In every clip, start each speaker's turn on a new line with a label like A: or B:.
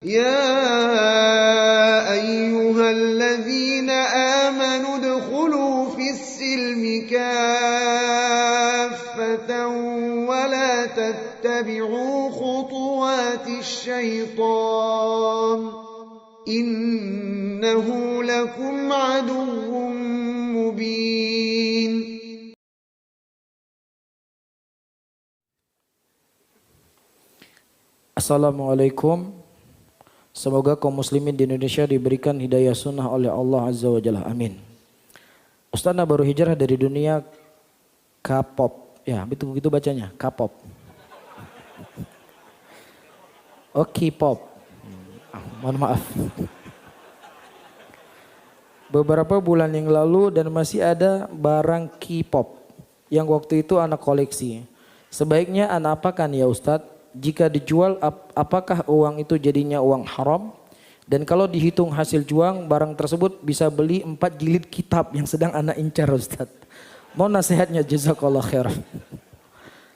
A: يا أيها الذين آمنوا ادخلوا في السلم كافة ولا تتبعوا خطوات الشيطان إنه لكم عدو مبين.
B: Assalamualaikum. Semoga kaum muslimin di Indonesia diberikan hidayah sunnah oleh Allah Azza wa Jalla. Amin. Ustaz baru hijrah dari dunia K-pop. Ya, begitu bacanya, K-pop. Oh, K-pop. Mohon maaf. Beberapa bulan yang lalu dan masih ada barang K-pop yang waktu itu anak koleksi. Sebaiknya anak apakan ya Ustadz? Jika dijual apakah uang itu jadinya uang haram? Dan kalau dihitung hasil jual barang tersebut bisa beli 4 jilid kitab yang sedang anak incar Ustaz. Mohon nasihatnya, jazakallah khair.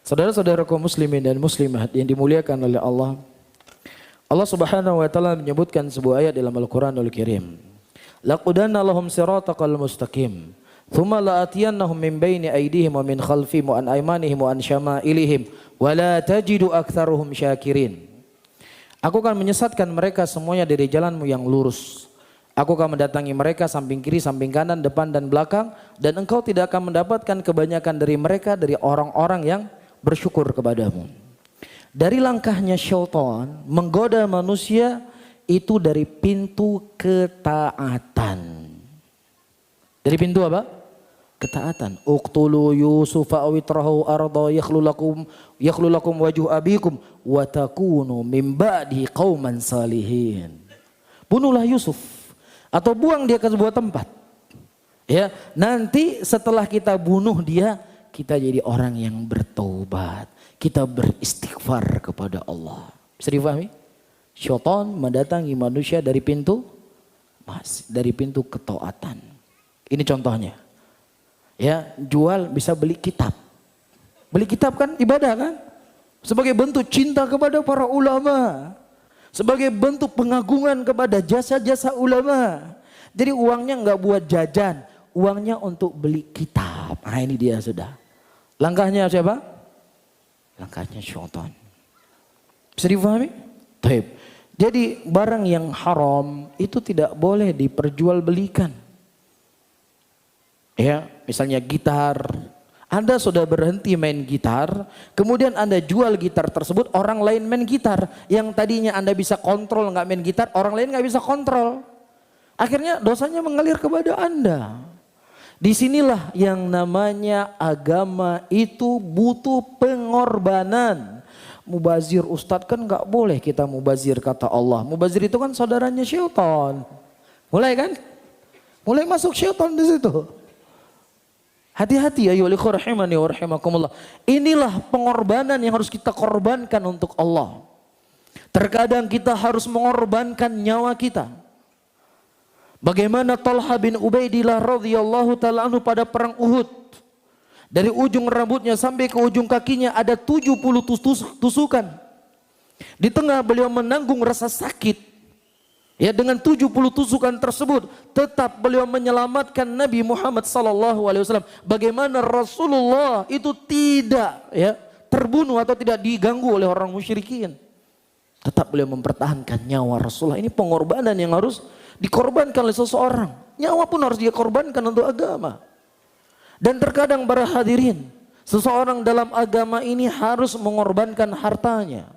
B: Saudara-saudara kaum muslimin dan muslimat yang dimuliakan oleh Allah. Allah Subhanahu wa taala menyebutkan sebuah ayat dalam Al-Qur'anul Karim. Laqudanna lahum siratal mustaqim. Thumma la'atiyannahum min baini aydihim wa min khalfihim wa an aymanihim wa an syama'ilihim wa la tajidu aktsaruhum syakirin. Aku akan menyesatkan mereka semuanya dari jalanmu yang lurus. Aku akan mendatangi mereka samping kiri, samping kanan, depan dan belakang, dan engkau tidak akan mendapatkan kebanyakan dari mereka dari orang-orang yang bersyukur kepadamu. Dari langkahnya syaitan menggoda manusia itu dari pintu ketaatan. Dari pintu apa? Ketaatan. Uqtulu Yusufa aw itrahu arda yakhlu lakum wajhu abikum wa takunu min ba'di qauman salihin. Bunuhlah Yusuf atau buang dia ke sebuah tempat. Ya, nanti setelah kita bunuh dia, kita jadi orang yang bertobat. Kita beristighfar kepada Allah. Bisa difahami? Syaitan mendatangi manusia dari pintu ketaatan. Ini contohnya. Ya, jual bisa beli kitab. Beli kitab kan ibadah kan? Sebagai bentuk cinta kepada para ulama. Sebagai bentuk pengagungan kepada jasa-jasa ulama. Jadi uangnya enggak buat jajan, uangnya untuk beli kitab. Nah ini dia sudah. Langkahnya siapa? Langkahnya syaitan. Bisa difahami? Baik. Jadi barang yang haram itu tidak boleh diperjualbelikan. Ya, misalnya gitar. Anda sudah berhenti main gitar, kemudian Anda jual gitar tersebut, orang lain main gitar. Yang tadinya Anda bisa kontrol nggak main gitar, orang lain nggak bisa kontrol. Akhirnya dosanya mengalir kepada Anda. Disinilah yang namanya agama itu butuh pengorbanan. Mubazir Ustadz kan nggak boleh kita mubazir kata Allah. Mubazir itu kan saudaranya syaitan. Mulai kan? Mulai masuk syaitan di situ. Hati-hati ya ayyuhal rahimani wa rahimakumullah. Inilah pengorbanan yang harus kita korbankan untuk Allah. Terkadang kita harus mengorbankan nyawa kita. Bagaimana Talha bin Ubaidillah radhiyallahu taala anhu pada perang Uhud. Dari ujung rambutnya sampai ke ujung kakinya ada 70 tusukan. Di tengah beliau menanggung rasa sakit. Ya, dengan 70 tusukan tersebut tetap beliau menyelamatkan Nabi Muhammad SAW. Bagaimana Rasulullah itu tidak terbunuh atau tidak diganggu oleh orang musyrikin. Tetap beliau mempertahankan nyawa Rasulullah. Ini pengorbanan yang harus dikorbankan oleh seseorang. Nyawa pun harus dia korbankan untuk agama. Dan terkadang para hadirin, seseorang dalam agama ini harus mengorbankan hartanya.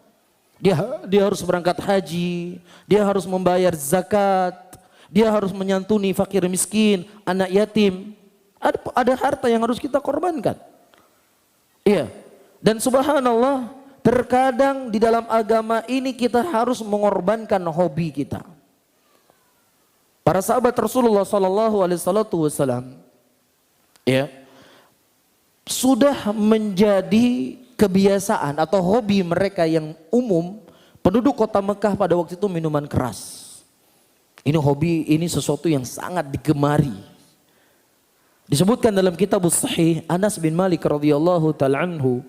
B: Dia harus berangkat haji, dia harus membayar zakat, dia harus menyantuni fakir miskin, anak yatim. Ada harta yang harus kita korbankan. Iya. Dan subhanallah, terkadang di dalam agama ini kita harus mengorbankan hobi kita. Para sahabat Rasulullah SAW ya, sudah menjadi kebiasaan atau hobi mereka yang umum, penduduk kota Mekah pada waktu itu minuman keras. Ini hobi, ini sesuatu yang sangat digemari. Disebutkan dalam kitab Sahih, Anas bin Malik radhiyallahu taala anhu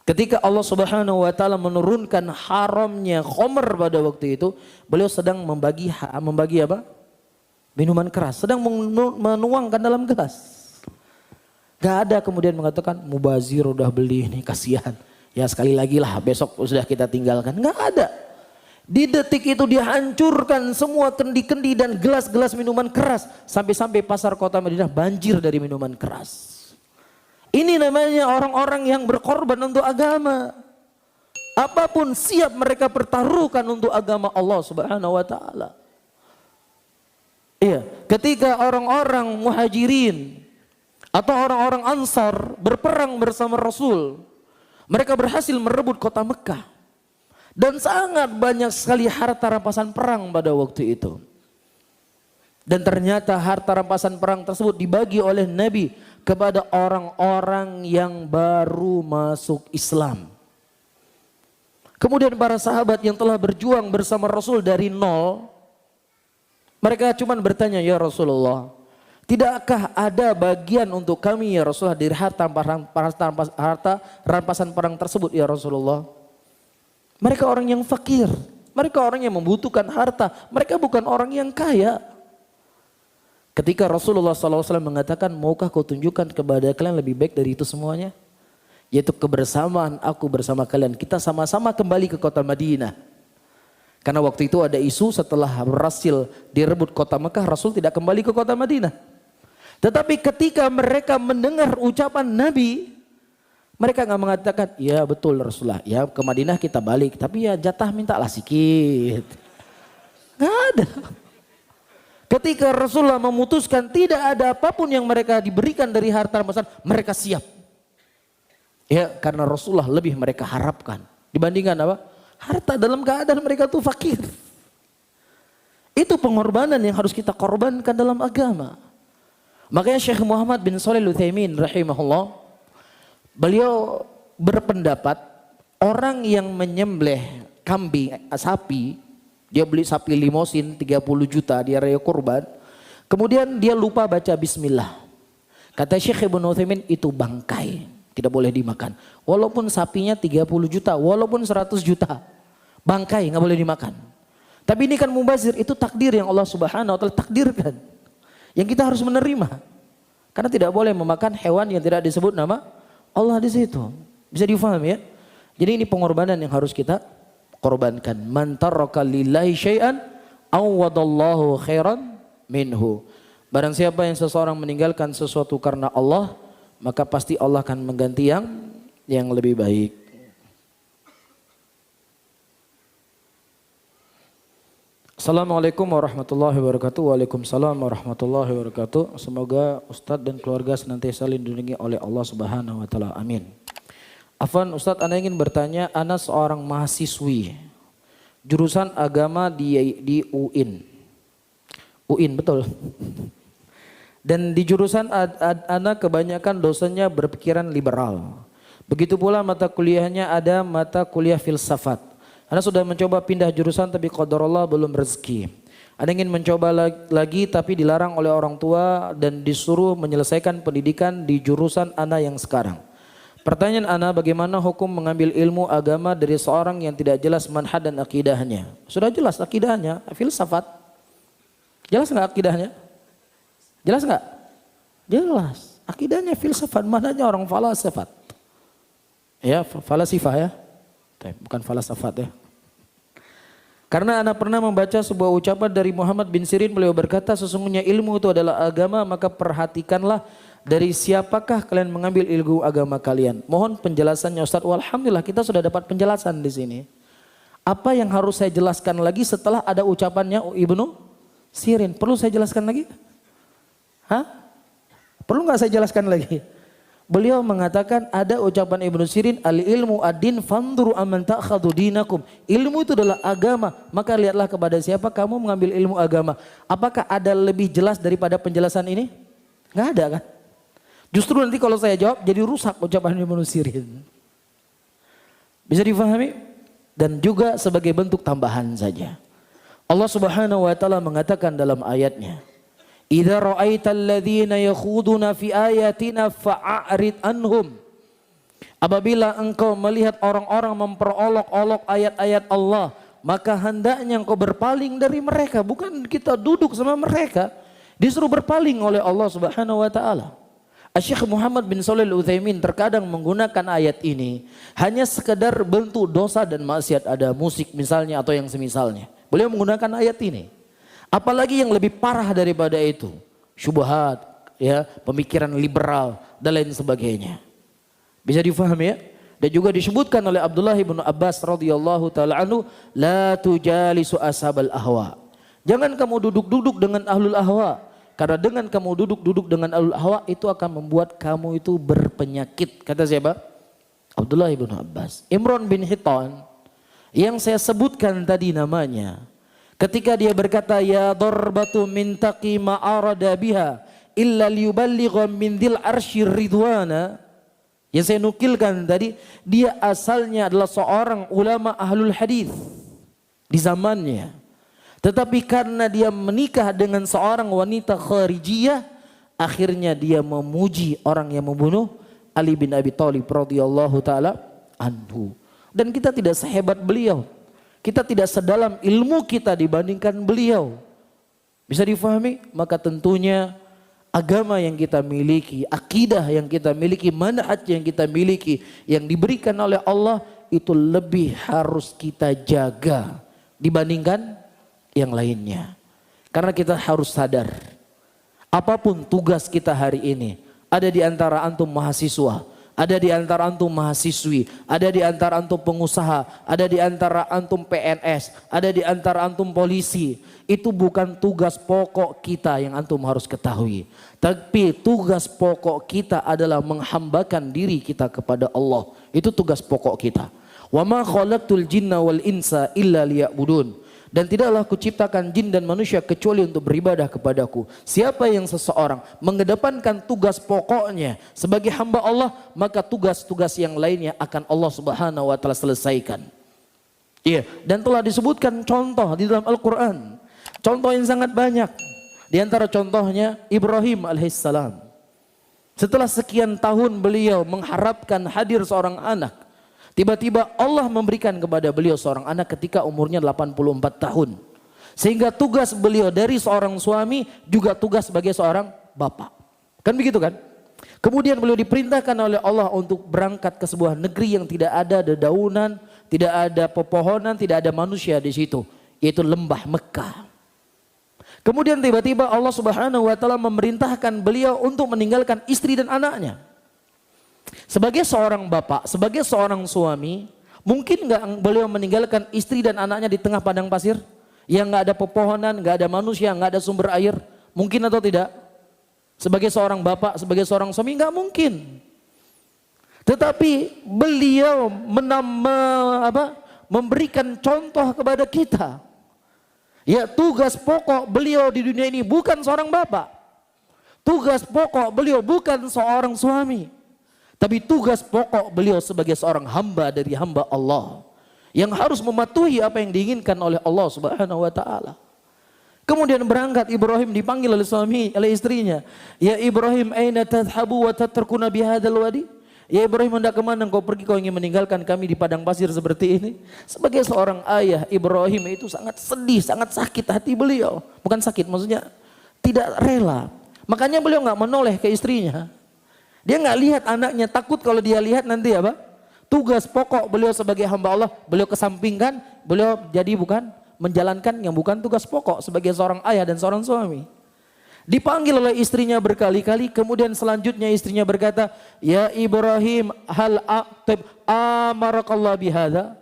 B: Ketika Allah Subhanahu wa taala menurunkan haramnya khamr pada waktu itu, beliau sedang membagi apa? Minuman keras, sedang menuangkan dalam gelas. Gak ada kemudian mengatakan mubazir udah beli ini kasihan. Ya sekali lagi lah besok sudah kita tinggalkan. Gak ada. Di detik itu dihancurkan semua kendi-kendi dan gelas-gelas minuman keras. Sampai-sampai pasar kota Madinah banjir dari minuman keras. Ini namanya orang-orang yang berkorban untuk agama. Apapun siap mereka pertaruhkan untuk agama Allah Subhanahu wa taala. Iya, ketika orang-orang muhajirin atau orang-orang Ansar berperang bersama Rasul, mereka berhasil merebut kota Mekah dan sangat banyak sekali harta rampasan perang pada waktu itu. Dan ternyata harta rampasan perang tersebut dibagi oleh Nabi kepada orang-orang yang baru masuk Islam. Kemudian para sahabat yang telah berjuang bersama Rasul dari nol, mereka cuma bertanya, ya Rasulullah, tidakkah ada bagian untuk kami ya Rasulullah dari harta rampasan perang tersebut ya Rasulullah? Mereka orang yang fakir, mereka orang yang membutuhkan harta, mereka bukan orang yang kaya. Ketika Rasulullah SAW mengatakan, maukah kau tunjukkan kepada kalian lebih baik dari itu semuanya? Yaitu kebersamaan aku bersama kalian, kita sama-sama kembali ke kota Madinah. Karena waktu itu ada isu setelah berhasil direbut kota Mekah, Rasul tidak kembali ke kota Madinah. Tetapi ketika mereka mendengar ucapan Nabi, mereka nggak mengatakan, ya betul Rasulullah, ya ke Madinah kita balik, tapi ya jatah mintalah sedikit. Nggak ada. Ketika Rasulullah memutuskan tidak ada apapun yang mereka diberikan dari harta rampasan, mereka siap. Ya karena Rasulullah lebih mereka harapkan dibandingkan apa? Harta dalam keadaan mereka tuh fakir. Itu pengorbanan yang harus kita korbankan dalam agama. Makanya Syekh Muhammad bin Shalih Al-Utsaimin rahimahullah, beliau berpendapat orang yang menyembelih kambing, sapi, dia beli sapi limosin 30 juta dia raya kurban, kemudian dia lupa baca bismillah. Kata Syekh Ibnu Utsaimin itu bangkai. Tidak boleh dimakan. Walaupun sapinya 30 juta, walaupun 100 juta. Bangkai nggak boleh dimakan. Tapi ini kan mubazir, itu takdir yang Allah Subhanahu wa taala takdirkan. Yang kita harus menerima. Karena tidak boleh memakan hewan yang tidak disebut nama Allah di situ. Bisa difahami ya? Jadi ini pengorbanan yang harus kita korbankan. Man taraka lillahi syai'an awwadallahu khairan minhu. Barang siapa yang seseorang meninggalkan sesuatu karena Allah, maka pasti Allah akan mengganti yang lebih baik. Assalamualaikum warahmatullahi wabarakatuh. Waalaikumsalam warahmatullahi wabarakatuh. Semoga Ustadz dan keluarga senantiasa dilindungi oleh Allah Subhanahu wa taala. Amin. Afwan Ustadz, Anda ingin bertanya, Anda seorang mahasiswi jurusan agama di UIN. UIN betul. Dan di jurusan Anda kebanyakan dosennya berpikiran liberal. Begitu pula mata kuliahnya ada mata kuliah filsafat. Anda sudah mencoba pindah jurusan tapi qadarullah belum rezeki. Anda ingin mencoba lagi tapi dilarang oleh orang tua dan disuruh menyelesaikan pendidikan di jurusan Anda yang sekarang. Pertanyaan Anda, bagaimana hukum mengambil ilmu agama dari seorang yang tidak jelas manhaj dan akidahnya? Sudah jelas akidahnya, filsafat. Jelas nggak akidahnya? Jelas nggak? Jelas. Akidahnya filsafat, manhajnya orang falsafat. Ya, falasifah ya. Bukan falsafat ya. Karena anak pernah membaca sebuah ucapan dari Muhammad bin Sirin, beliau berkata, sesungguhnya ilmu itu adalah agama, maka perhatikanlah dari siapakah kalian mengambil ilmu agama kalian. Mohon penjelasannya Ustaz. Alhamdulillah kita sudah dapat penjelasan di sini. Apa yang harus saya jelaskan lagi setelah ada ucapannya Ibnu Sirin? Perlu saya jelaskan lagi? Hah? Perlu nggak saya jelaskan lagi? Beliau mengatakan ada ucapan Ibnu Sirin, al ilmu ad-din fanduru amman ta'khadhu dinakum. Ilmu itu adalah agama, maka lihatlah kepada siapa kamu mengambil ilmu agama. Apakah ada lebih jelas daripada penjelasan ini? Nggak ada kan? Justru nanti kalau saya jawab jadi rusak ucapan Ibnu Sirin. Bisa difahami? Dan juga sebagai bentuk tambahan saja. Allah Subhanahu wa taala mengatakan dalam ayatnya, idza ra'aital ladzina yakhuduna fi ayatina fa'arid anhum. Apabila engkau melihat orang-orang memperolok-olok ayat-ayat Allah, maka hendaknya engkau berpaling dari mereka. Bukan kita duduk sama mereka, disuruh berpaling oleh Allah Subhanahu wa taala. Syekh Muhammad bin Shalih Al-Utsaimin terkadang menggunakan ayat ini hanya sekedar bentuk dosa dan maksiat, ada musik misalnya atau yang semisalnya. Beliau menggunakan ayat ini. Apalagi yang lebih parah daripada itu, syubhat, ya, pemikiran liberal dan lain sebagainya. Bisa difahami ya? Dan juga disebutkan oleh Abdullah bin Abbas radhiyallahu taala anhu, la tujalisu ashabal ahwa. Jangan kamu duduk-duduk dengan ahlul ahwa, karena dengan kamu duduk-duduk dengan ahlul ahwa itu akan membuat kamu itu berpenyakit. Kata siapa? Abdullah bin Abbas. Imran bin Hitan yang saya sebutkan tadi namanya, ketika dia berkata ya darbatu min taqi ma arada biha illa liyuballigha min dzil arsyir ridwana. Yang saya nukilkan tadi, dia asalnya adalah seorang ulama ahlul hadis di zamannya. Tetapi karena dia menikah dengan seorang wanita kharijiyah, akhirnya dia memuji orang yang membunuh Ali bin Abi Thalib radhiyallahu taala anhu. Dan kita tidak sehebat beliau. Kita tidak sedalam ilmu kita dibandingkan beliau. Bisa difahami? Maka tentunya agama yang kita miliki, akidah yang kita miliki, manhaj yang kita miliki, yang diberikan oleh Allah itu lebih harus kita jaga dibandingkan yang lainnya. Karena kita harus sadar, apapun tugas kita hari ini, ada di antara antum mahasiswa, ada di antara antum mahasiswi, ada di antara antum pengusaha, ada di antara antum PNS, ada di antara antum polisi. Itu bukan tugas pokok kita yang antum harus ketahui. Tapi tugas pokok kita adalah menghambakan diri kita kepada Allah. Itu tugas pokok kita. Wa ma khalaqtul jinna wal insa illa liya'budun. Dan tidaklah kuciptakan jin dan manusia kecuali untuk beribadah kepadaku. Siapa yang seseorang mengedepankan tugas pokoknya sebagai hamba Allah, maka tugas-tugas yang lainnya akan Allah Subhanahu wa taala selesaikan. Iya, dan telah disebutkan contoh di dalam Al-Qur'an. Contoh yang sangat banyak. Di antara contohnya Ibrahim alaihissalam. Setelah sekian tahun beliau mengharapkan hadir seorang anak, tiba-tiba Allah memberikan kepada beliau seorang anak ketika umurnya 84 tahun. Sehingga tugas beliau dari seorang suami juga tugas sebagai seorang bapak. Kan begitu kan? Kemudian beliau diperintahkan oleh Allah untuk berangkat ke sebuah negeri yang tidak ada dedaunan, tidak ada pepohonan, tidak ada manusia di situ, yaitu lembah Mekah. Kemudian tiba-tiba Allah Subhanahu wa taala memerintahkan beliau untuk meninggalkan istri dan anaknya. Sebagai seorang bapak, sebagai seorang suami, mungkin nggak beliau meninggalkan istri dan anaknya di tengah padang pasir yang nggak ada pepohonan, nggak ada manusia, nggak ada sumber air? Mungkin atau tidak? Sebagai seorang bapak, sebagai seorang suami, nggak mungkin. Tetapi beliau memberikan contoh kepada kita. Ya, tugas pokok beliau di dunia ini bukan seorang bapak. Tugas pokok beliau bukan seorang suami. Tapi tugas pokok beliau sebagai seorang hamba dari hamba Allah. Yang harus mematuhi apa yang diinginkan oleh Allah Subhanahu wa taala. Kemudian berangkat Ibrahim, dipanggil oleh istrinya. Ya Ibrahim, aina tadhhabu wa tatrukuna bihadzal wadi? Ya Ibrahim, hendak kemana engkau pergi, kau ingin meninggalkan kami di padang pasir seperti ini? Sebagai seorang ayah, Ibrahim itu sangat sedih, sangat sakit hati beliau. Bukan sakit, maksudnya tidak rela. Makanya beliau nggak menoleh ke istrinya. Dia nggak lihat anaknya, takut kalau dia lihat nanti apa? Tugas pokok beliau sebagai hamba Allah, beliau kesampingkan, beliau jadi bukan menjalankan yang bukan tugas pokok sebagai seorang ayah dan seorang suami. Dipanggil oleh istrinya berkali-kali, kemudian selanjutnya istrinya berkata, ya Ibrahim, hal amarakallah bihadza?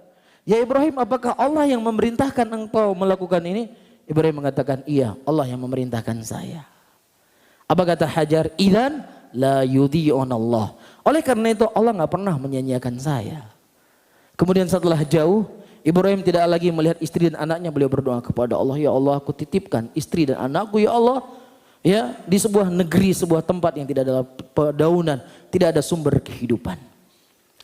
B: Ya Ibrahim, apakah Allah yang memerintahkan engkau melakukan ini? Ibrahim mengatakan, iya, Allah yang memerintahkan saya. Apa kata Hajar? Idzan la yudhi'un Allah. Oleh karena itu Allah nggak pernah menyanyiakan saya. Kemudian setelah jauh, Ibrahim tidak lagi melihat istri dan anaknya, beliau berdoa kepada Allah, ya Allah, aku titipkan istri dan anakku ya Allah, ya, di sebuah negeri, sebuah tempat yang tidak ada pedaunan, tidak ada sumber kehidupan.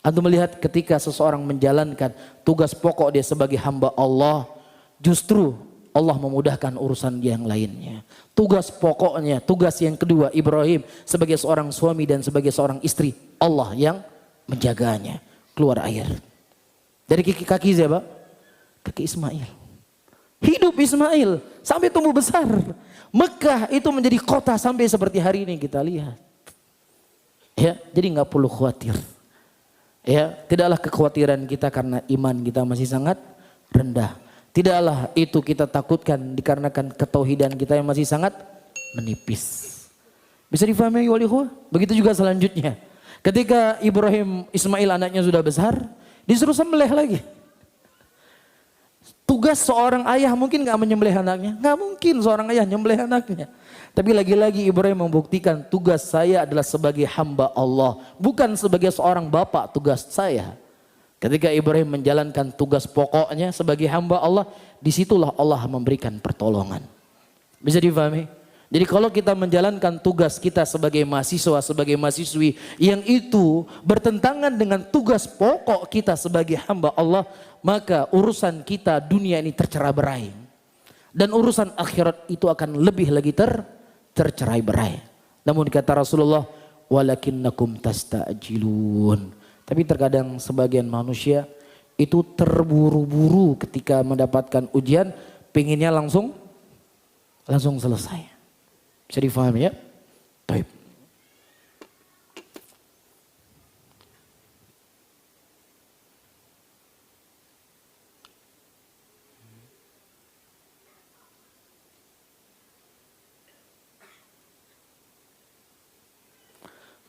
B: Antum melihat ketika seseorang menjalankan tugas pokok dia sebagai hamba Allah, justru Allah memudahkan urusan dia yang lainnya. Tugas pokoknya, tugas yang kedua Ibrahim sebagai seorang suami dan sebagai seorang istri, Allah yang menjaganya. Keluar air. Dari kaki siapa? Kaki Ismail. Hidup Ismail sampai tumbuh besar. Mekah itu menjadi kota sampai seperti hari ini kita lihat. Ya, jadi nggak perlu khawatir. Ya, tidaklah kekhawatiran kita karena iman kita masih sangat rendah. Tidaklah itu kita takutkan dikarenakan ketauhidan kita yang masih sangat menipis. Bisa difahami oleh ikhwah? Begitu juga selanjutnya. Ketika Ibrahim Ismail anaknya sudah besar, disuruh sembelih lagi. Tugas seorang ayah mungkin gak menyembelih anaknya? Gak mungkin seorang ayah menyembelih anaknya. Tapi lagi-lagi Ibrahim membuktikan tugas saya adalah sebagai hamba Allah. Bukan sebagai seorang bapak tugas saya. Ketika Ibrahim menjalankan tugas pokoknya sebagai hamba Allah, disitulah Allah memberikan pertolongan. Bisa difahami? Jadi kalau kita menjalankan tugas kita sebagai mahasiswa, sebagai mahasiswi yang itu bertentangan dengan tugas pokok kita sebagai hamba Allah, maka urusan kita dunia ini tercerai-berai. Dan urusan akhirat itu akan lebih lagi tercerai-berai. Namun kata Rasulullah, walakinnakum tasta'jilun. Tapi terkadang sebagian manusia itu terburu-buru ketika mendapatkan ujian, pengennya langsung selesai. Bisa difahami ya? Baik.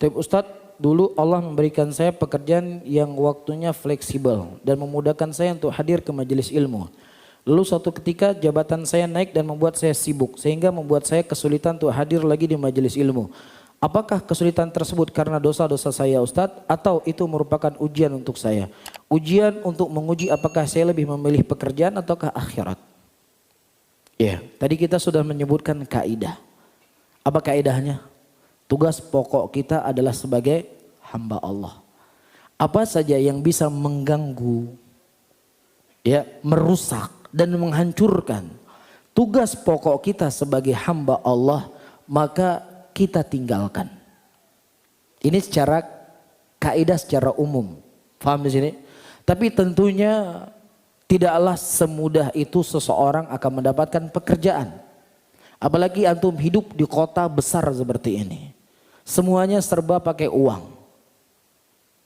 B: Tapi Ustadz, dulu Allah memberikan saya pekerjaan yang waktunya fleksibel dan memudahkan saya untuk hadir ke majelis ilmu. Lalu suatu ketika jabatan saya naik dan membuat saya sibuk sehingga membuat saya kesulitan untuk hadir lagi di majelis ilmu. Apakah kesulitan tersebut karena dosa-dosa saya Ustadz atau itu merupakan ujian untuk saya? Ujian untuk menguji apakah saya lebih memilih pekerjaan ataukah akhirat? Ya, tadi kita sudah menyebutkan kaidah. Apa kaidahnya? Tugas pokok kita adalah sebagai hamba Allah. Apa saja yang bisa mengganggu, ya, merusak dan menghancurkan tugas pokok kita sebagai hamba Allah, maka kita tinggalkan. Ini secara kaidah secara umum. Paham di sini? Tapi tentunya tidaklah semudah itu seseorang akan mendapatkan pekerjaan. Apalagi antum hidup di kota besar seperti ini. Semuanya serba pakai uang.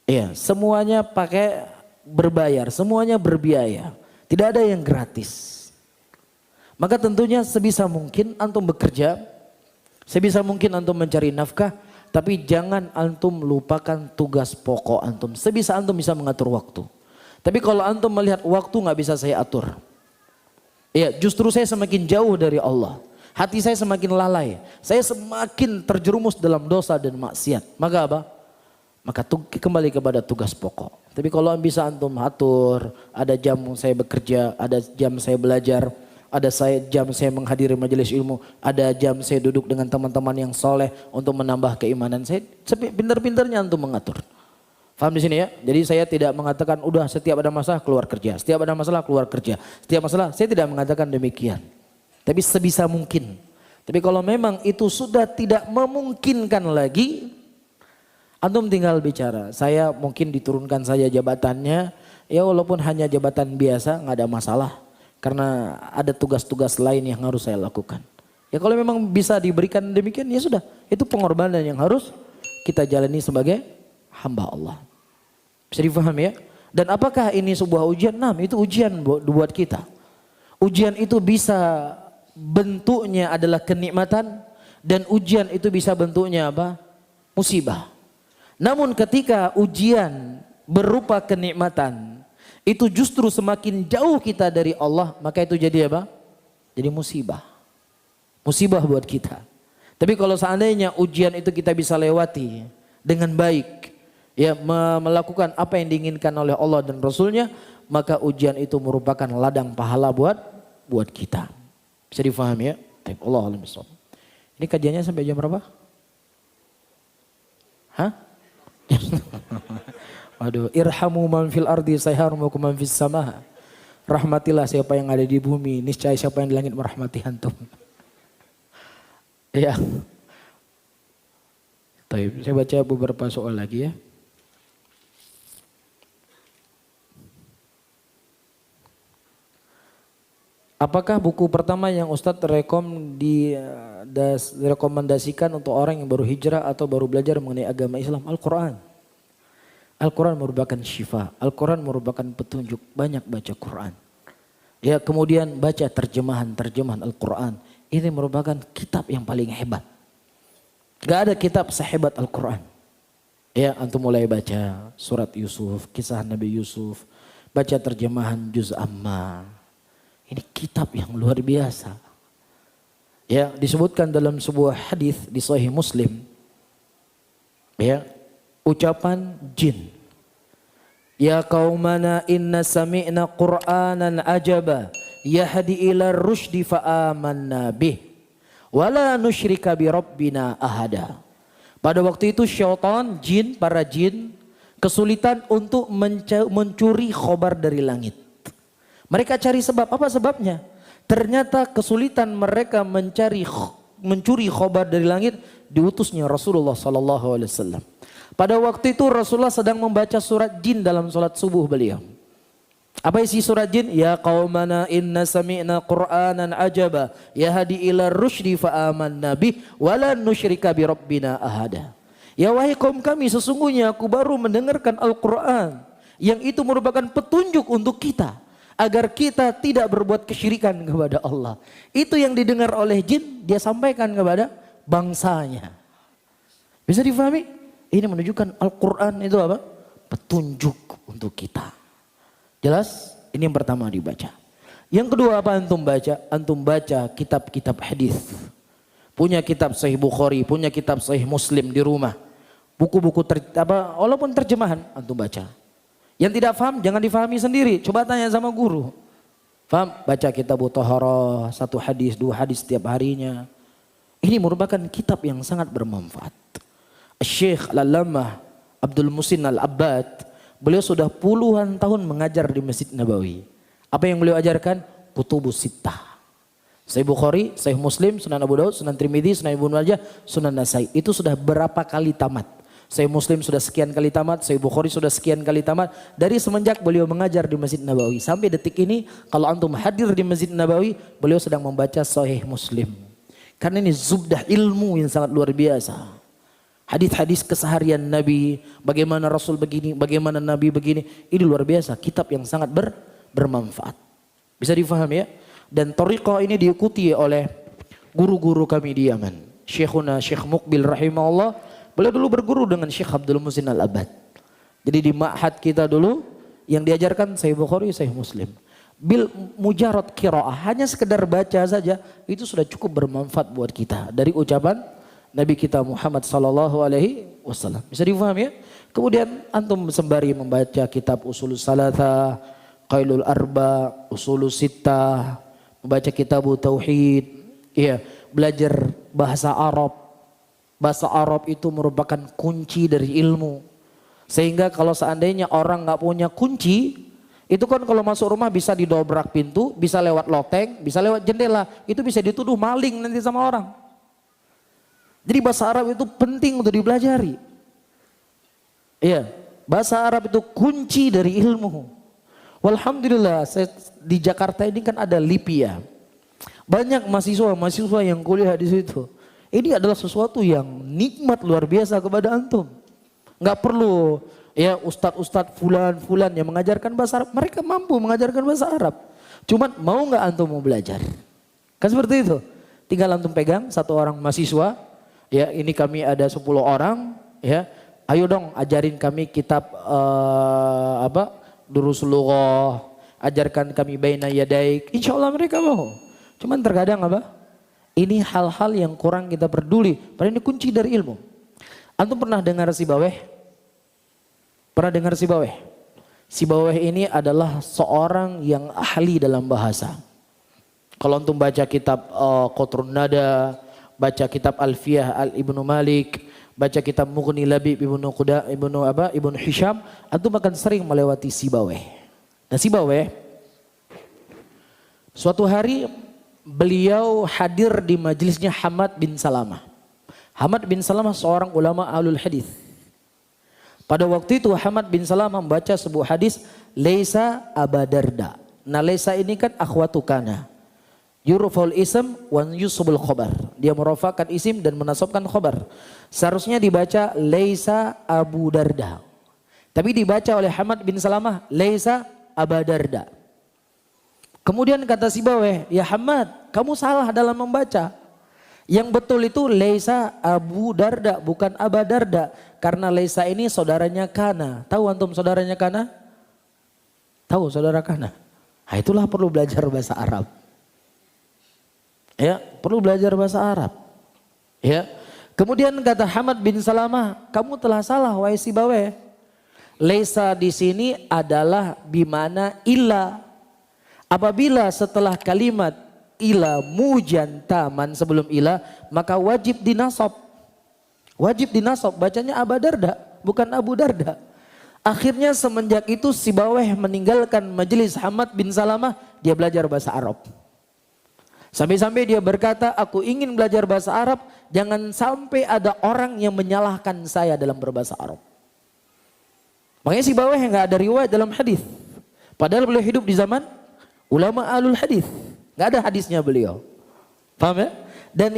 B: Iya, semuanya pakai berbayar, semuanya berbiaya. Tidak ada yang gratis. Maka tentunya sebisa mungkin antum bekerja, sebisa mungkin antum mencari nafkah, tapi jangan antum lupakan tugas pokok antum. Sebisa antum bisa mengatur waktu. Tapi kalau antum melihat waktu nggak bisa saya atur, ya justru saya semakin jauh dari Allah. Hati saya semakin lalai, saya semakin terjerumus dalam dosa dan maksiat. Maka apa? Maka kembali kepada tugas pokok. Tapi kalau bisa antum atur, ada jam saya bekerja, ada jam saya belajar, ada jam saya menghadiri majelis ilmu, ada jam saya duduk dengan teman-teman yang soleh untuk menambah keimanan saya. Pintar-pintarnya antum mengatur. Paham di sini ya? Jadi saya tidak mengatakan udah setiap ada masalah keluar kerja, setiap ada masalah keluar kerja, setiap masalah saya tidak mengatakan demikian. Tapi sebisa mungkin. Tapi kalau memang itu sudah tidak memungkinkan lagi, antum tinggal bicara. Saya mungkin diturunkan saja jabatannya, ya walaupun hanya jabatan biasa nggak ada masalah. Karena ada tugas-tugas lain yang harus saya lakukan. Ya kalau memang bisa diberikan demikian ya sudah. Itu pengorbanan yang harus kita jalani sebagai hamba Allah. Bisa difahami ya? Dan apakah ini sebuah ujian? Nah itu ujian buat kita. Ujian itu bisa bentuknya adalah kenikmatan. Dan ujian itu bisa bentuknya apa? Musibah. Namun ketika ujian berupa kenikmatan, itu justru semakin jauh kita dari Allah, maka itu jadi apa? Jadi musibah. Musibah buat kita. Tapi kalau seandainya ujian itu kita bisa lewati dengan baik, ya melakukan apa yang diinginkan oleh Allah dan Rasulnya, maka ujian itu merupakan ladang pahala buat kita. Bisa difahami ya? Allah alam bisawab. Ini kajiannya sampai jam berapa? Hah? Waduh, irhamu man fil ardi sayharmukum man fis sama. Rahmatilah siapa yang ada di bumi, niscaya siapa yang di langit merahmati antum. Ya. Baik, saya baca beberapa soal lagi ya. Apakah buku pertama yang Ustadz rekomendasikan untuk orang yang baru hijrah atau baru belajar mengenai agama Islam? Al-Quran. Al-Quran merupakan syifa. Al-Quran merupakan petunjuk. Banyak baca Quran. Ya, kemudian baca terjemahan Al-Quran. Ini merupakan kitab yang paling hebat. Gak ada kitab sehebat Al-Quran. Ya, antum mulai baca surat Yusuf, kisah Nabi Yusuf, baca terjemahan Juz Amma. Ini kitab yang luar biasa. Ya, disebutkan dalam sebuah hadis di Sahih Muslim. Ya, ucapan jin. Ya qaumana inna sami'na Qur'anan ajaba yahdi ila rusydi fa amanna bih wala nusyrika bi rabbina ahada. Pada waktu itu syaitan, para jin kesulitan untuk mencuri khobar dari langit. Mereka cari sebab, apa sebabnya? Ternyata kesulitan mereka mencuri khobar dari langit diutusnya Rasulullah SAW. Pada waktu itu Rasulullah sedang membaca surat jin dalam sholat subuh beliau. Apa isi surat jin? Ya qaumana inna sami'na Qur'anan ajaba yahdi ila rusydi fa amanna bih wala nusyrika bi rabbina ahada. Ya wahai kaum kami, sesungguhnya aku baru mendengarkan Al-Quran yang itu merupakan petunjuk untuk kita agar kita tidak berbuat kesyirikan kepada Allah. Itu yang didengar oleh jin, dia sampaikan kepada bangsanya. Bisa difahami? Ini menunjukkan Al-Quran itu apa? Petunjuk untuk kita. Jelas? Ini yang pertama dibaca. Yang kedua apa antum baca? Antum baca kitab-kitab hadis. Punya kitab Sahih Bukhari, punya kitab Sahih Muslim di rumah. Buku-buku walaupun terjemahan antum baca. Yang tidak paham jangan difahami sendiri. Coba tanya sama guru. Paham? Baca kitab Thaharah, 1 hadis, 2 hadis setiap harinya. Ini merupakan kitab yang sangat bermanfaat. Syekh Al-Allamah Abdul Muhsin Al-Abbad, beliau sudah puluhan tahun mengajar di Masjid Nabawi. Apa yang beliau ajarkan? Kutubus Sittah. Sahih Bukhari, Sahih Muslim, Sunan Abu Daud, Sunan Tirmidzi, Sunan Ibnu Majah, Sunan Nasai. Itu sudah berapa kali tamat? Sahih Muslim sudah sekian kali tamat, Sahih Bukhari sudah sekian kali tamat. Dari semenjak beliau mengajar di Masjid Nabawi sampai detik ini, kalau antum hadir di Masjid Nabawi, beliau sedang membaca Sahih Muslim. Karena ini zubdah ilmu yang sangat luar biasa. Hadis-hadis keseharian Nabi, bagaimana Rasul begini, bagaimana Nabi begini, ini luar biasa. Kitab yang sangat bermanfaat. Bisa difahami ya? Dan thariqah ini diikuti oleh guru-guru kami di Yaman. Syekhuna Syekh Muqbil rahimahullah, beliau dulu berguru dengan Syekh Abdul Muhsin Al-Abbad. Jadi di ma'had kita dulu yang diajarkan Sahih Bukhari, Sahih Muslim. Bil mujarad qiraah, hanya sekedar baca saja itu sudah cukup bermanfaat buat kita dari ucapan Nabi kita Muhammad sallallahu alaihi wasallam. Bisa difahami ya? Kemudian antum sembari membaca kitab Ushulus Salatah, Qailul Arba, Ushulus Sittah, membaca kitab Tauhid, iya, belajar bahasa Arab. Bahasa Arab itu merupakan kunci dari ilmu. Sehingga kalau seandainya orang nggak punya kunci, itu kan kalau masuk rumah bisa didobrak pintu, bisa lewat loteng, bisa lewat jendela, itu bisa dituduh maling nanti sama orang. Jadi bahasa Arab itu penting untuk dipelajari. Iya, bahasa Arab itu kunci dari ilmu. Walhamdulillah di Jakarta ini kan ada LIPIA. Banyak mahasiswa yang kuliah di situ. Ini adalah sesuatu yang nikmat luar biasa kepada antum. Nggak perlu ya ustadz fulan yang mengajarkan bahasa Arab. Mereka mampu mengajarkan bahasa Arab. Cuman mau nggak antum mau belajar? Kan seperti itu. Tinggal antum pegang satu orang mahasiswa. Ya, ini kami ada 10 orang, ya. Ayo dong ajarin kami kitab Durusul Lughah, ajarkan kami Baina Yadaik. Insyaallah mereka mau. Cuman terkadang ini hal-hal yang kurang kita peduli. Padahal ini kunci dari ilmu. Antum pernah dengar Sibaweh? Pernah dengar Sibaweh? Sibaweh ini adalah seorang yang ahli dalam bahasa. Kalau antum baca kitab Qatrun Nada, baca kitab Alfiyah Ibnu Malik, baca kitab Mughni Labib Ibnu Hisham, antum akan sering melewati Sibaweh. Nah Sibaweh, suatu hari beliau hadir di majelisnya Hamad bin Salamah. Hamad bin Salamah seorang ulama ahlul hadis. Pada waktu itu Hamad bin Salamah membaca sebuah hadis, Laisa Abadarda. Nah Laisa ini kan akhwatu kana. Yurfa'ul ism wa yusbul khabar. Dia merafakan isim dan menasabkan khabar. Seharusnya dibaca laisa Abu Darda. Tapi dibaca oleh Hamad bin Salamah laisa Aba Darda. Kemudian kata Sibawayh, ya Hamad, kamu salah dalam membaca. Yang betul itu laisa Abu Darda, bukan Aba Darda. Karena laisa ini saudaranya Kana. Tahu antum saudaranya Kana? Tahu saudara Kana? Nah, itulah perlu belajar bahasa Arab. Ya, perlu belajar bahasa Arab. Ya. Kemudian kata Hamad bin Salamah, kamu telah salah wahai Sibawayh. Laisa di sini adalah bimana illa. Apabila setelah kalimat ila mujantaman sebelum ila, maka wajib dinasab. Wajib dinasab, bacanya Aba Darda, bukan Abu Darda. Akhirnya semenjak itu Sibawayh meninggalkan majelis Hamad bin Salamah, dia belajar bahasa Arab. Sampai-sampai dia berkata, aku ingin belajar bahasa Arab, jangan sampai ada orang yang menyalahkan saya dalam berbahasa Arab. Makanya Sibawayh nggak ada riwayat dalam hadis. Padahal beliau hidup di zaman ulama alul hadis. Nggak ada hadisnya beliau. Paham ya? Dan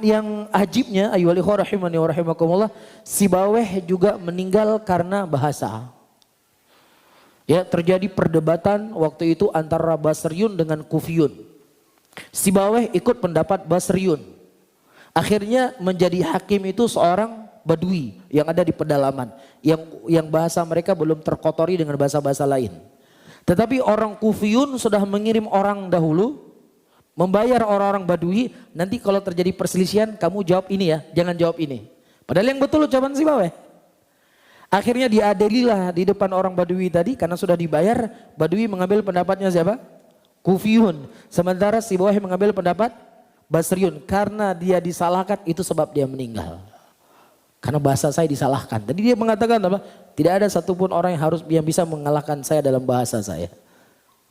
B: yang ajibnya, ayyuhal ikhwah rahimani wa rahimakumullah, Sibawayh juga meninggal karena bahasa. Ya, terjadi perdebatan waktu itu antara Basriyun dengan Kufiyun. Sibawayh ikut pendapat Basriyun. Akhirnya menjadi hakim itu seorang Badui yang ada di pedalaman, yang bahasa mereka belum terkotori dengan bahasa-bahasa lain. Tetapi orang Kufiyun sudah mengirim orang dahulu, membayar orang-orang Badui, nanti kalau terjadi perselisihan kamu jawab ini ya, jangan jawab ini. Padahal yang betul ucapan Sibawayh. Akhirnya diadililah di depan orang Badui tadi, karena sudah dibayar, Badui mengambil pendapatnya siapa? Kufiyun. Sementara Sibawayh mengambil pendapat Basriyun. Karena dia disalahkan, itu sebab dia meninggal. Karena bahasa saya disalahkan. Tadi dia mengatakan apa? Tidak ada satupun orang yang bisa mengalahkan saya dalam bahasa saya.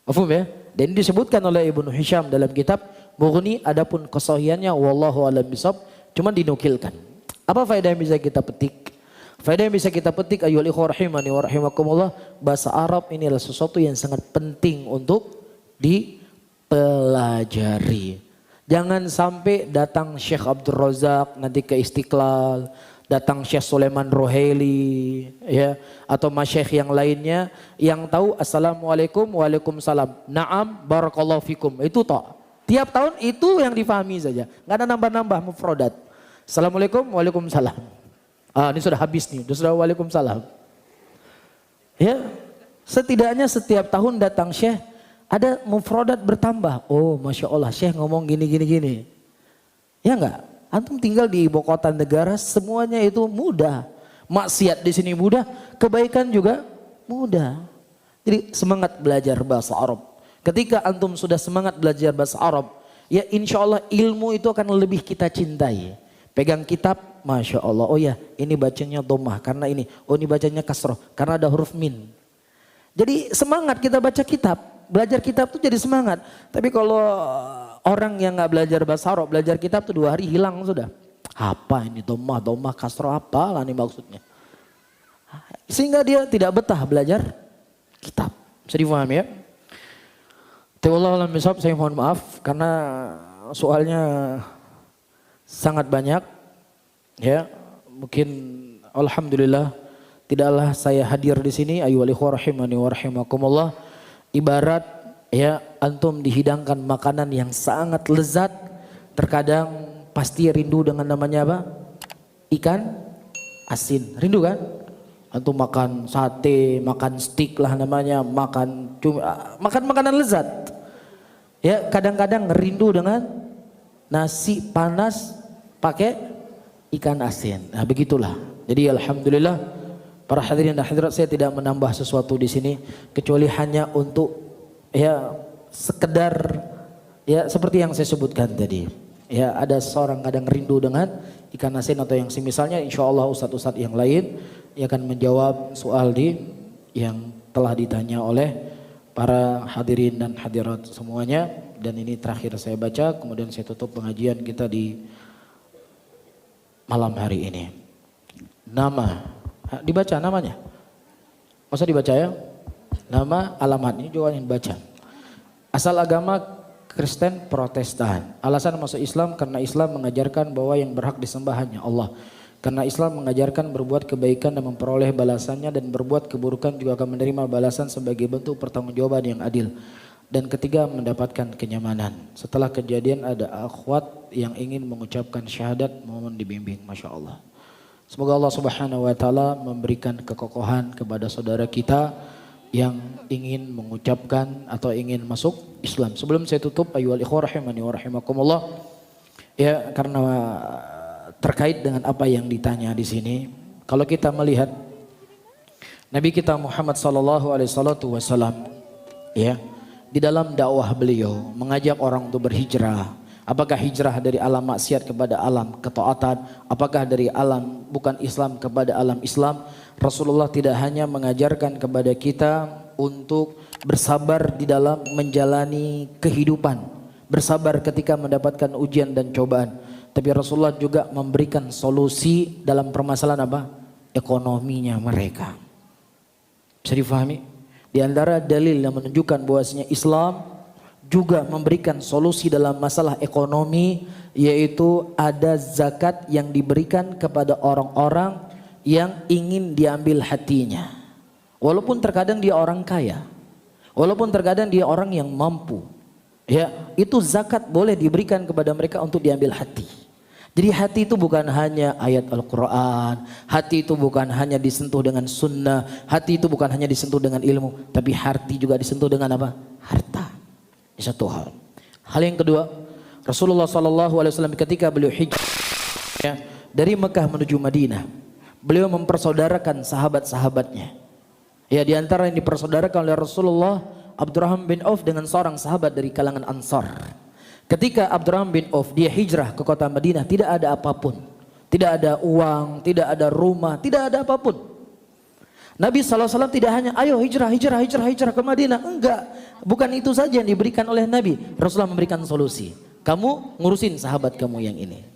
B: Mafhum ya? Dan ini disebutkan oleh Ibnu Hisham dalam kitab Mughni, adapun kesahihannya wallahu a'lam bishawab, cuma dinukilkan. Apa faedah yang bisa kita petik? Faedah yang bisa kita petik ayyuhal ikhwah rahimani wa rahimakumullah, bahasa Arab ini adalah sesuatu yang sangat penting untuk dipelajari. Jangan sampai datang Syekh Abdul Razak nanti ke Istiqlal, datang Syekh Sulaiman Rohaili, ya, atau masyayikh yang lainnya yang tahu assalamualaikum waalaikumsalam, naam barakallahu fikum, itu toh. Tiap tahun itu yang difahami saja, nggak ada nambah-nambah mufradat. Assalamualaikum waalaikumsalam. Ah, ini sudah habis nih, sudah waalaikumsalam. Ya, setidaknya setiap tahun datang Syekh ada mufradat bertambah. Oh, masya Allah, Syekh ngomong gini. Ya enggak? Antum tinggal di ibu kota negara, semuanya itu mudah. Maksiat di sini mudah, kebaikan juga mudah. Jadi semangat belajar bahasa Arab. Ketika antum sudah semangat belajar bahasa Arab, ya insya Allah ilmu itu akan lebih kita cintai. Pegang kitab, masya Allah. Oh ya, ini bacanya dhammah karena ini. Oh, ini bacanya kasroh karena ada huruf min. Jadi semangat kita baca kitab. Belajar kitab tuh jadi semangat. Tapi kalau orang yang nggak belajar bahasa Arab, belajar kitab tuh 2 hari hilang sudah. Apa ini dhammah, kasroh, apalah ini maksudnya. Sehingga dia tidak betah belajar kitab. Bisa difahami ya? Wallahu a'lam bishawab, saya mohon maaf karena soalnya sangat banyak. Ya, mungkin alhamdulillah tidaklah saya hadir di sini ayyuhal ikhwah rahimani wa rahimakumullah. Ibarat ya antum dihidangkan makanan yang sangat lezat, terkadang pasti rindu dengan namanya apa? Ikan asin. Rindu kan? Antum makan sate, makan steak lah namanya, makan makanan lezat. Ya, kadang-kadang rindu dengan nasi panas pakai ikan asin. Nah, begitulah. Jadi alhamdulillah para hadirin dan hadirat, saya tidak menambah sesuatu di sini kecuali hanya untuk ya sekedar ya seperti yang saya sebutkan tadi. Ya, ada seorang kadang rindu dengan ikan asin atau yang semisalnya, insyaallah ustadz-ustadz yang lain yang akan menjawab soal yang telah ditanya oleh para hadirin dan hadirat semuanya. Dan ini terakhir saya baca, kemudian saya tutup pengajian kita di malam hari ini. Nama dibaca namanya, masa dibaca ya? Nama, alamat, ini juga yang baca. Asal agama Kristen, Protestan. Alasan masuk Islam karena Islam mengajarkan bahwa yang berhak disembah hanya Allah. Karena Islam mengajarkan berbuat kebaikan dan memperoleh balasannya, dan berbuat keburukan juga akan menerima balasan sebagai bentuk pertanggungjawaban yang adil. Dan ketiga, mendapatkan kenyamanan. Setelah kejadian ada akhwat yang ingin mengucapkan syahadat, mohon dibimbing. Masya Allah. Semoga Allah Subhanahu wa taala memberikan kekokohan kepada saudara kita yang ingin mengucapkan atau ingin masuk Islam. Sebelum saya tutup, ayyuhal ikhwah rahimani wa rahimakumullah, ya, karena terkait dengan apa yang ditanya di sini, kalau kita melihat Nabi kita Muhammad sallallahu alaihi wasallam, ya, di dalam dakwah beliau mengajak orang untuk berhijrah. Apakah hijrah dari alam maksiat kepada alam ketaatan? Apakah dari alam bukan Islam kepada alam Islam? Rasulullah tidak hanya mengajarkan kepada kita untuk bersabar di dalam menjalani kehidupan, bersabar ketika mendapatkan ujian dan cobaan, tapi Rasulullah juga memberikan solusi dalam permasalahan apa? Ekonominya mereka. Bisa difahami? Di antara dalil yang menunjukkan bahwasanya Islam juga memberikan solusi dalam masalah ekonomi, yaitu ada zakat yang diberikan kepada orang-orang yang ingin diambil hatinya. Walaupun terkadang dia orang kaya, walaupun terkadang dia orang yang mampu, ya, itu zakat boleh diberikan kepada mereka untuk diambil hati. Jadi hati itu bukan hanya ayat Al-Quran, hati itu bukan hanya disentuh dengan sunnah, hati itu bukan hanya disentuh dengan ilmu, tapi hati juga disentuh dengan apa? Harta. Satu hal. Hal yang kedua, Rasulullah SAW ketika beliau hijrah, ya, dari Mekah menuju Madinah, beliau mempersaudarakan sahabat-sahabatnya. Ya, di antara yang dipersaudarakan oleh Rasulullah, Abdurrahman bin Auf dengan seorang sahabat dari kalangan Ansar. Ketika Abdurrahman bin Auf dia hijrah ke kota Madinah, tidak ada apapun, tidak ada uang, tidak ada rumah, tidak ada apapun. Nabi SAW tidak hanya ayo hijrah ke Madinah. Enggak, bukan itu saja yang diberikan oleh Nabi. Rasulullah memberikan solusi. Kamu ngurusin sahabat kamu yang ini.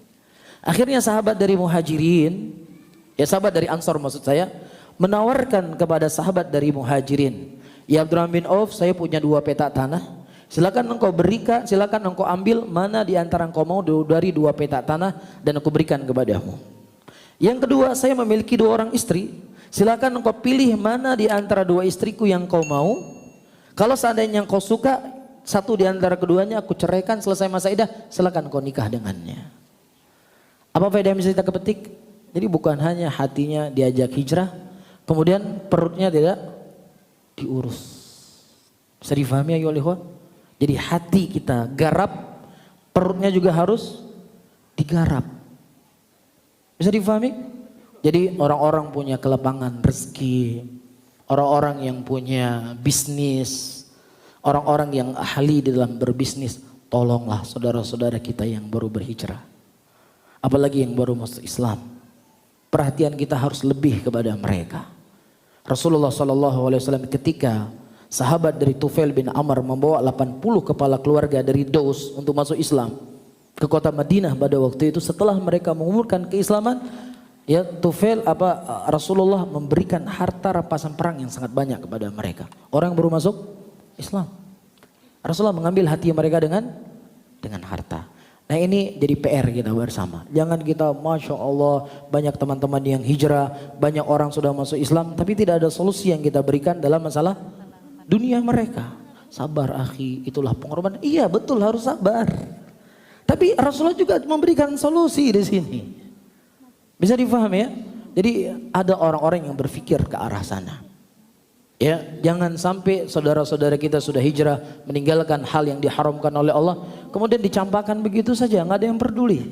B: Akhirnya sahabat dari Muhajirin, ya sahabat dari Ansar maksud saya, menawarkan kepada sahabat dari Muhajirin, ya Abdurrahman bin Auf, saya punya 2 petak tanah. Silakan engkau berikan, silakan engkau ambil mana di antara engkau mau dari 2 petak tanah dan aku berikan kepadamu. Yang kedua, saya memiliki 2 orang istri. Silakan engkau pilih mana di antara 2 istriku yang kau mau. Kalau seandainya engkau suka satu di antara keduanya, aku ceraikan, selesai masa iddah, silakan engkau nikah dengannya. Apa faedah yang bisa kita kepetik? Jadi bukan hanya hatinya diajak hijrah, kemudian perutnya tidak diurus. Bisa difahami ya ikhwan? Jadi hati kita garap, perutnya juga harus digarap. Bisa difahami? Jadi orang-orang punya kelapangan rezeki, orang-orang yang punya bisnis, orang-orang yang ahli di dalam berbisnis, tolonglah saudara-saudara kita yang baru berhijrah. Apalagi yang baru masuk Islam. Perhatian kita harus lebih kepada mereka. Rasulullah SAW ketika sahabat dari Tufail bin Amr membawa 80 kepala keluarga dari Daus untuk masuk Islam ke kota Madinah pada waktu itu, setelah mereka mengumumkan keislaman, ya Tufail Rasulullah memberikan harta rampasan perang yang sangat banyak kepada mereka. Orang yang baru masuk Islam. Rasulullah mengambil hati mereka dengan harta. Nah ini jadi PR kita bersama. Jangan kita Masya Allah banyak teman-teman yang hijrah, banyak orang sudah masuk Islam, tapi tidak ada solusi yang kita berikan dalam masalah dunia mereka. Sabar akhi, itulah pengorbanan. Iya betul, harus sabar. Tapi Rasulullah juga memberikan solusi di sini. Bisa difahami ya? Jadi ada orang-orang yang berpikir ke arah sana. Ya, jangan sampai saudara-saudara kita sudah hijrah meninggalkan hal yang diharamkan oleh Allah, kemudian dicampakkan begitu saja, nggak ada yang peduli.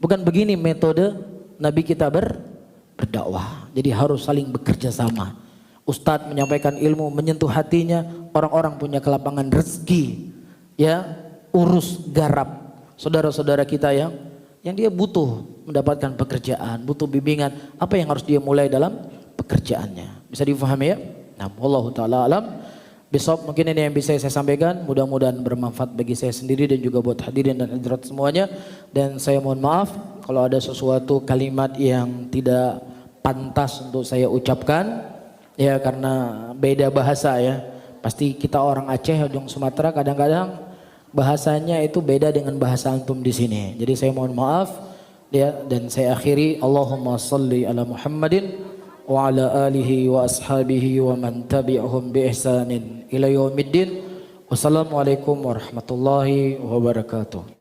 B: Bukan begini metode Nabi kita berdakwah. Jadi harus saling bekerja sama. Ustadz menyampaikan ilmu, menyentuh hatinya, orang-orang punya kelapangan rezeki, ya urus garap saudara-saudara kita yang dia butuh mendapatkan pekerjaan, butuh bimbingan, apa yang harus dia mulai dalam pekerjaannya. Bisa difahami ya? Nah, wallahu taala alam. Besok mungkin ini yang bisa saya sampaikan, mudah-mudahan bermanfaat bagi saya sendiri dan juga buat hadirin dan hadirat semuanya. Dan saya mohon maaf kalau ada sesuatu kalimat yang tidak pantas untuk saya ucapkan, ya karena beda bahasa ya. Pasti kita orang Aceh, ujung Sumatera kadang-kadang bahasanya itu beda dengan bahasa antum di sini. Jadi saya mohon maaf ya, dan saya akhiri Allahumma salli ala Muhammadin wa ala alihi wa ashabihi wa man tabi'ahum bi ihsanin ila yaumiddin. Wassalamualaikum warahmatullahi wabarakatuh.